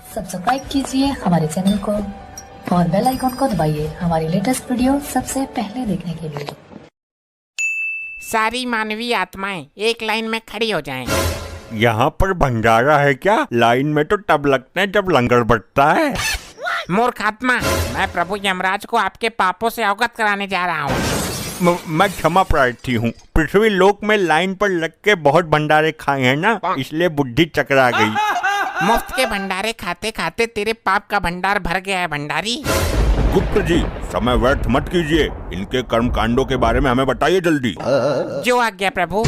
Subscribe कीजिए हमारे channel को और बेल आइकॉन को दबाइए हमारी लेटेस्ट वीडियो सबसे पहले देखने के लिए। सारी मानवीय आत्माएं एक लाइन में खड़ी हो जाएं। यहाँ पर भंडारा है क्या? लाइन में तो तब लगते हैं जब लंगर बटता है। मूर्ख आत्मा, मैं प्रभु यमराज को आपके पापों से अवगत कराने जा रहा हूँ। मैं क्षमा प्रार्थी हूँ। पृथ्वी लोक में लाइन पर लग के बहुत भंडारे खाए हैं ना, इसलिए बुद्धि चकरा गई। मुफ्त के भंडारे खाते खाते तेरे पाप का भंडार भर गया है भंडारी। गुप्त जी, समय व्यर्थ मत कीजिए। इनके कर्म कांडों के बारे में हमें बताइए जल्दी। जो आज्ञा प्रभु।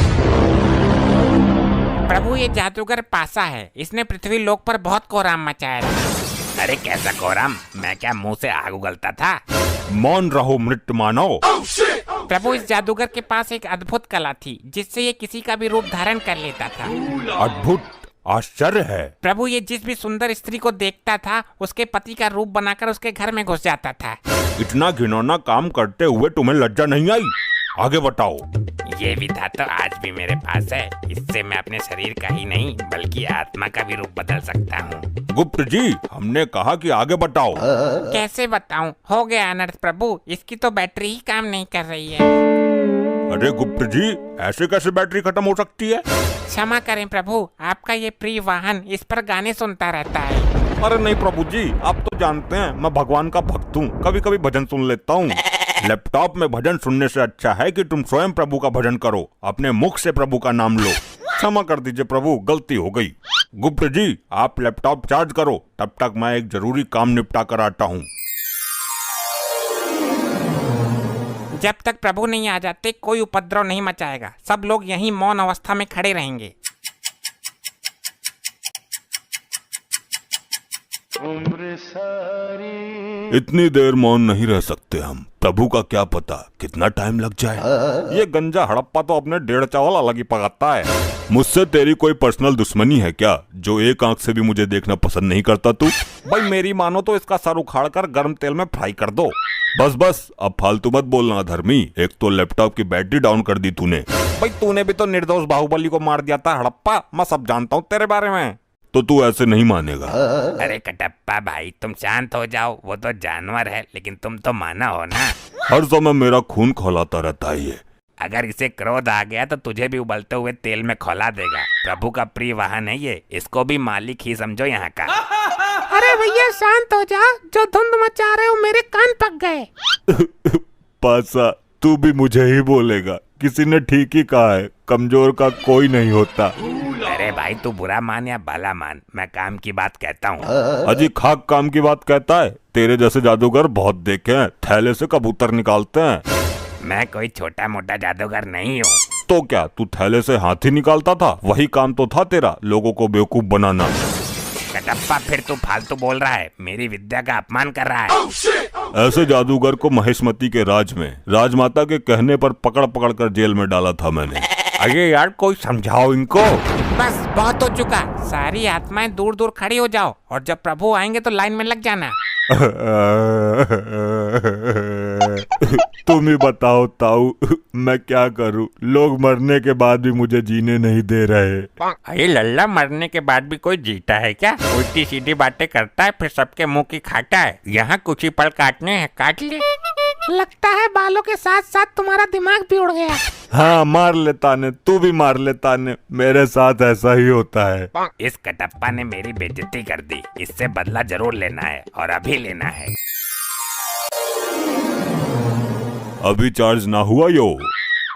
प्रभु, ये जादूगर पासा है, इसने पृथ्वी लोक पर बहुत कोहराम मचाया था। अरे कैसा कोहराम? मैं क्या मुंह से आग उगलता था? मौन रहो मृत मानव। प्रभु, इस जादूगर के पास एक अद्भुत कला थी जिससे ये किसी का भी रूप धारण कर लेता था। अद्भुत? आश्चर्य है। प्रभु, ये जिस भी सुंदर स्त्री को देखता था उसके पति का रूप बनाकर उसके घर में घुस जाता था। इतना घिनौना काम करते हुए तुम्हें लज्जा नहीं आई? आगे बताओ। ये भी था तो आज भी मेरे पास है। इससे मैं अपने शरीर का ही नहीं बल्कि आत्मा का भी रूप बदल सकता हूँ। गुप्त जी, हमने कहा कि आगे बताओ। कैसे बताऊं? हो गया अनर्थ प्रभु, इसकी तो बैटरी ही काम नहीं कर रही है। अरे गुप्त जी, ऐसे कैसे बैटरी खत्म हो सकती है? क्षमा करें प्रभु, आपका ये प्रिय वाहन इस पर गाने सुनता रहता है। अरे नहीं प्रभु जी, आप तो जानते हैं मैं भगवान का भक्त हूँ, कभी कभी भजन सुन लेता हूँ। लैपटॉप में भजन सुनने से अच्छा है कि तुम स्वयं प्रभु का भजन करो, अपने मुख से प्रभु का नाम लो। क्षमा कर दीजिए प्रभु, गलती हो गई। गुप्त जी, आप लैपटॉप चार्ज करो, तब तक मैं एक जरूरी काम निपटा कर आता हूँ। जब तक प्रभु नहीं आ जाते कोई उपद्रव नहीं मचाएगा। सब लोग यहीं मौन अवस्था में खड़े रहेंगे। इतनी देर मौन नहीं रह सकते हम। प्रभु का क्या पता कितना टाइम लग जाए। ये गंजा हड़प्पा तो अपने 1.5 चावल अलग ही पकाता है। मुझसे तेरी कोई पर्सनल दुश्मनी है क्या, जो एक आंख से भी मुझे देखना पसंद नहीं करता तू? भाई मेरी मानो तो इसका सर उखाड़ कर गर्म तेल में फ्राई कर दो। बस बस, अब फालतू मत बोलना धर्मी। एक तो लैपटॉप की बैटरी डाउन कर दी तूने। भाई तूने भी तो निर्दोष बाहुबली को मार दिया था हड़प्पा, मैं सब जानता हूँ तेरे बारे में। तो तू ऐसे नहीं मानेगा। अरे कटप्पा भाई, तुम शांत हो जाओ। वो तो जानवर है लेकिन तुम तो मानव हो ना। हर समय मेरा खून खौलाता रहता है ये। अगर इसे क्रोध आ गया तो तुझे भी उबलते हुए तेल में खौला देगा। प्रभु का प्रिय वाहन है ये, इसको भी मालिक ही समझो यहाँ का। अरे भैया शांत हो जा, जो धुंध मचा रहे हो मेरे कान पक गए। पासा, तू भी मुझे ही बोलेगा? किसी ने ठीक ही कहा है, कमजोर का कोई नहीं होता। अरे भाई, तू बुरा मान या भला मान, मैं काम की बात कहता हूँ। अजी खाक काम की बात कहता है? तेरे जैसे जादूगर बहुत देखे हैं, थैले से कबूतर निकालते हैं। मैं कोई छोटा मोटा जादूगर नहीं हूँ। तो क्या तू थैले से हाथी निकालता था? वही काम तो था तेरा, लोगों को बेवकूफ बनाना। कटप्पा, फिर तू फालतू बोल रहा है, मेरी विद्या का अपमान कर रहा है। ऐसे जादूगर को महेशमती के राज में राजमाता के कहने पर पकड़ पकड़ कर जेल में डाला था मैंने। अरे यार, कोई समझाओ इनको। बस बहुत हो चुका, सारी आत्माएं दूर दूर खड़ी हो जाओ और जब प्रभु आएंगे तो लाइन में लग जाना। तुम ही बताओ ताऊ, मैं क्या करूं? लोग मरने के बाद भी मुझे जीने नहीं दे रहे। अरे लल्ला, मरने के बाद भी कोई जीता है क्या? उल्टी सीधी बातें करता है फिर सबके मुंह की खाता है। यहाँ कुछ ही पल काटने हैं, काट ले। लगता है बालों के साथ साथ तुम्हारा दिमाग भी उड़ गया। हाँ, मार लेता ने, तू भी मार लेता ने, मेरे साथ ऐसा ही होता है। इस कटप्पा ने मेरी बेइज्जती कर दी, इससे बदला जरूर लेना है और अभी लेना है। अभी चार्ज ना हुआ यो?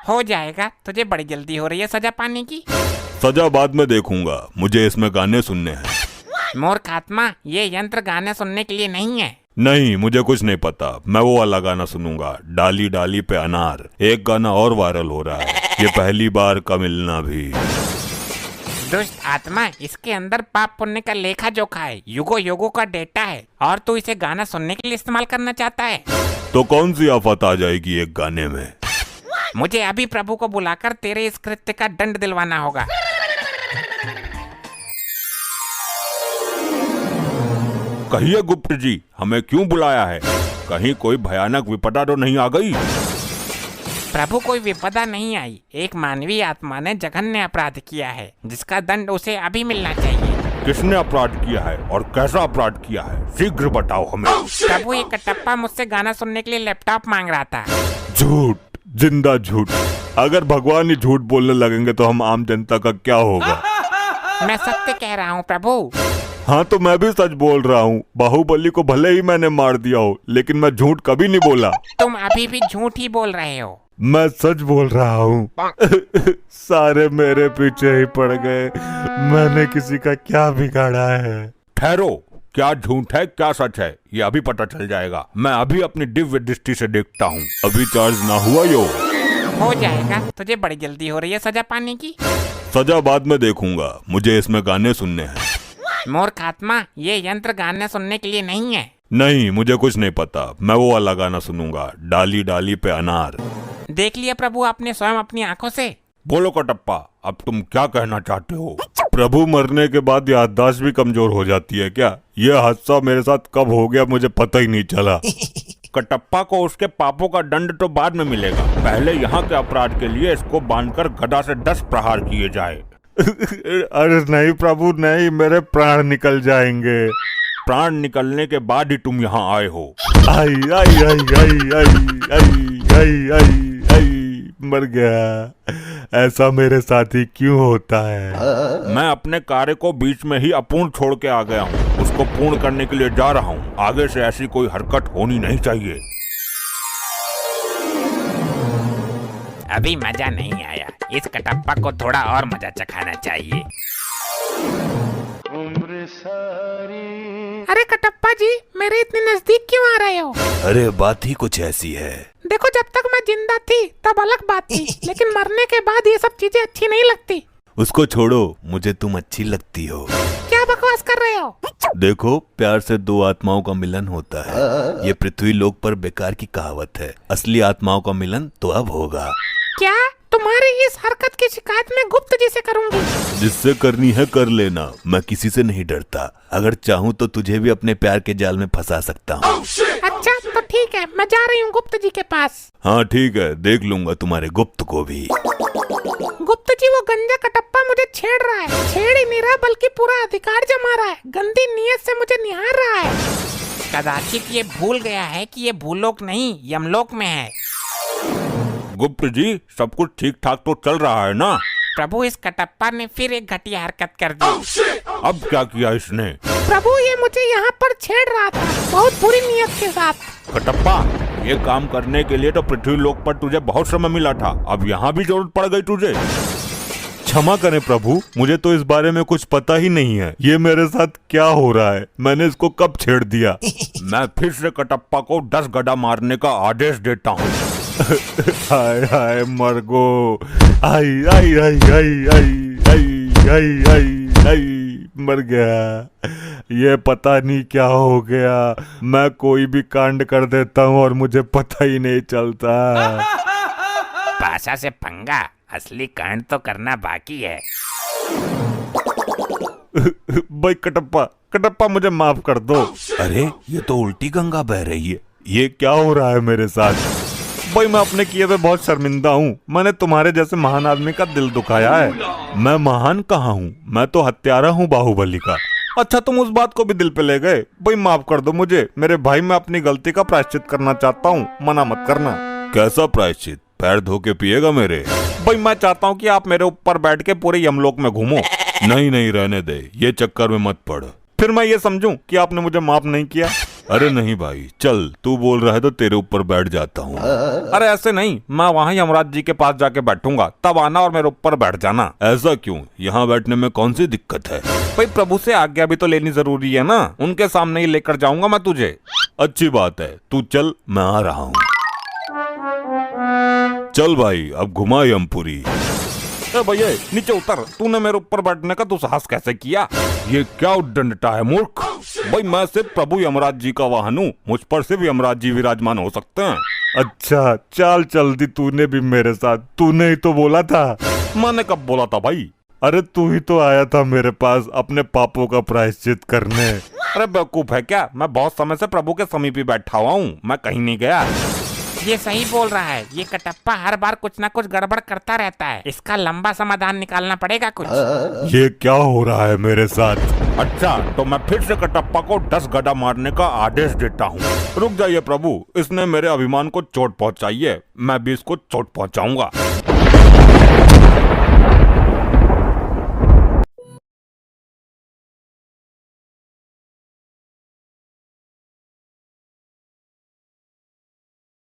हो जाएगा, तुझे बड़ी जल्दी हो रही है सजा पाने की। सजा बाद में देखूंगा, मुझे इसमें गाने सुनने हैं। मूर्ख आत्मा, ये यंत्र गाने सुनने के लिए नहीं है। नहीं, मुझे कुछ नहीं पता। मैं वो वाला गाना सुनूंगा, डाली डाली पे अनार। एक गाना और वायरल हो रहा है, ये पहली बार का मिलना भी। दुष्ट आत्मा, इसके अंदर पाप पुण्य का लेखा जोखा है, युगों युगों का डेटा है और तू इसे गाना सुनने के लिए इस्तेमाल करना चाहता है। तो कौन सी आफत आ जाएगी एक गाने में? मुझे अभी प्रभु को बुलाकर तेरे इस कृत्य का दंड दिलवाना होगा। कहिए गुप्त जी, हमें क्यों बुलाया है? कहीं कोई भयानक विपदा तो नहीं आ गई? प्रभु, कोई विपदा नहीं आई। एक मानवीय आत्मा ने जघन्य अपराध किया है जिसका दंड उसे अभी मिलना चाहिए। किसने अपराध किया है और कैसा अपराध किया है, शीघ्र बताओ हमें। प्रभु ये कटप्पा मुझसे गाना सुनने के लिए लैपटॉप मांग रहा था। झूठ, जिंदा झूठ। अगर भगवान ही झूठ बोलने लगेंगे तो हम आम जनता का क्या होगा। मैं सत्य कह रहा हूँ प्रभु। हाँ तो मैं भी सच बोल रहा हूँ। बाहुबली को भले ही मैंने मार दिया हो, लेकिन मैं झूठ कभी नहीं बोला। तुम अभी भी झूठ ही बोल रहे हो। मैं सच बोल रहा हूँ। सारे मेरे पीछे ही पड़ गए। मैंने किसी का क्या बिगाड़ा है। ठहरो, क्या झूठ है क्या सच है ये अभी पता चल जाएगा। मैं अभी अपनी दिव्य दृष्टि से देखता हूँ। अभी चार्ज ना हुआ यो। हो जाएगा, तुझे बड़ी जल्दी हो रही है सजा पाने की। सजा बाद में देखूंगा, मुझे इसमें गाने सुनने हैं। मूर्ख आत्मा, ये यंत्र गाने सुनने के लिए नहीं है। नहीं, मुझे कुछ नहीं पता। मैं वो वाला गाना सुनूंगा, डाली डाली पे अनार। देख लिया प्रभु आपने स्वयं अपनी आंखों से। बोलो कटप्पा, अब तुम क्या कहना चाहते हो। प्रभु मरने के बाद याददाश्त भी कमजोर हो जाती है क्या। यह हादसा मेरे साथ कब हो गया मुझे पता ही नहीं चला। कटप्पा को उसके पापों का दंड तो बाद में मिलेगा। पहले यहाँ के अपराध के लिए इसको बांधकर गदा से 10 प्रहार किए जाए। अरे नहीं प्रभु नहीं, मेरे प्राण निकल जाएंगे। प्राण निकलने के बाद ही तुम यहाँ आए हो। आई आई आई आई आई आई आई आई आई मर गया। ऐसा मेरे साथ ही क्यों होता है। मैं अपने कार्य को बीच में ही अपूर्ण छोड़ के आ गया हूँ। उसको पूर्ण करने के लिए जा रहा हूँ। आगे से ऐसी कोई हरकत होनी नहीं चाहिए। अभी मजा नहीं आया, इस कटप्पा को थोड़ा और मजा चखाना चाहिए। अरे कटप्पा जी, मेरे इतने नजदीक क्यों आ रहे हो। अरे बात ही कुछ ऐसी है। देखो जब तक मैं जिंदा थी तब अलग बात थी, लेकिन मरने के बाद ये सब चीजें अच्छी नहीं लगती। उसको छोड़ो, मुझे तुम अच्छी लगती हो। क्या बकवास कर रहे हो। देखो, प्यार से 2 आत्माओं का मिलन होता है। ये पृथ्वी लोक पर बेकार की कहावत है। असली आत्माओं का मिलन तो अब होगा। क्या तुम्हारी इस हरकत की शिकायत मैं गुप्त जी से करूंगी। जिससे करनी है कर लेना, मैं किसी से नहीं डरता। अगर चाहूँ तो तुझे भी अपने प्यार के जाल में फंसा सकता हूँ। अच्छा तो ठीक है, मैं जा रही हूँ गुप्त जी के पास। हाँ ठीक है, देख लूंगा तुम्हारे गुप्त को भी। गुप्त जी, वो गंजा कटप्पा मुझे छेड़ रहा है। छेड़ ही नहीं रहा बल्कि पूरा अधिकार जमा रहा है। गंदी नीयत से मुझे निहार रहा है। कदाचित ये भूल गया है कि ये भूलोक नहीं यमलोक में है। गुप्त जी, सब कुछ ठीक ठाक तो चल रहा है ना। प्रभु, इस कटप्पा ने फिर एक घटिया हरकत कर दी। अब क्या किया इसने। प्रभु, ये मुझे यहाँ पर छेड़ रहा था बहुत बुरी नीयत के साथ। कटप्पा, ये काम करने के लिए तो पृथ्वी लोक पर तुझे बहुत समय मिला था। अब यहाँ भी जरूरत पड़ गई तुझे। क्षमा करें प्रभु, मुझे तो इस बारे में कुछ पता ही नहीं है। ये मेरे साथ क्या हो रहा है, मैंने इसको कब छेड़ दिया। मैं फिर से कटप्पा को 10 गदा मारने का आदेश देता हूँ। हाय हाय मर गो। आई आई आई आई आई आई आई आई आई मर गया। ये पता नहीं क्या हो गया। मैं कोई भी कांड कर देता हूँ और मुझे पता ही नहीं चलता। पाशा से पंगा, असली कांड तो करना बाकी है। भाई कटप्पा मुझे माफ कर दो। अरे ये तो उल्टी गंगा बह रही है। ये क्या हो रहा है मेरे साथ। भाई मैं अपने किए पे बहुत शर्मिंदा हूँ। मैंने तुम्हारे जैसे महान आदमी का दिल दुखाया है। मैं महान कहाँ हूँ, मैं तो हत्यारा हूँ बाहुबली का। अच्छा तुम उस बात को भी दिल पे ले गए। भाई माफ कर दो मुझे। मेरे भाई, मैं अपनी गलती का प्रायश्चित करना चाहता हूँ, मना मत करना। कैसा प्रायश्चित, पैर धो के पिएगा मेरे। भाई मैं चाहता हूँ कि आप मेरे ऊपर बैठ के पूरे यमलोक में घूमो। नहीं रहने दे, ये चक्कर में मत पड़। फिर मैं ये समझूं कि आपने मुझे माफ नहीं किया। अरे नहीं भाई, चल तू बोल रहा है तो तेरे ऊपर बैठ जाता हूँ। अरे ऐसे नहीं, मैं वहाँ यमराज जी के पास जाके बैठूंगा, तब आना और मेरे ऊपर बैठ जाना। ऐसा क्यों, यहाँ बैठने में कौन सी दिक्कत है। भाई प्रभु से आज्ञा भी तो लेनी जरूरी है ना। उनके सामने ही लेकर जाऊंगा मैं तुझे। अच्छी बात है, तू चल, मैं आ रहा हूँ। चल भाई, अब घुमा यमपुरी। भैया नीचे उतर। तूने मेरे ऊपर बैठने का तू साहस कैसे किया। ये क्या उद्दंडता है मूर्ख। भाई मैं सिर्फ प्रभु यमराज जी का वाहन हूँ, मुझ पर सिर्फ यमराज जी विराजमान हो सकते हैं। अच्छा चल जल्दी, तूने भी मेरे साथ। तूने ही तो बोला था। मैंने कब बोला था भाई। अरे तू ही तो आया था मेरे पास अपने पापों का प्रायश्चित करने। अरे बेवकूफ है क्या, मैं बहुत समय से प्रभु के समीप ही बैठा हुआ हूँ, मैं कहीं नहीं गया। ये सही बोल रहा है, ये कटप्पा हर बार कुछ ना कुछ गड़बड़ करता रहता है। इसका लंबा समाधान निकालना पड़ेगा कुछ। ये क्या हो रहा है मेरे साथ? अच्छा, तो मैं फिर से कटप्पा को 10 गड्ढा मारने का आदेश देता हूँ। रुक जाइए प्रभु, इसने मेरे अभिमान को चोट पहुँचाई है, मैं भी इसको चोट पहुँचाऊंगा।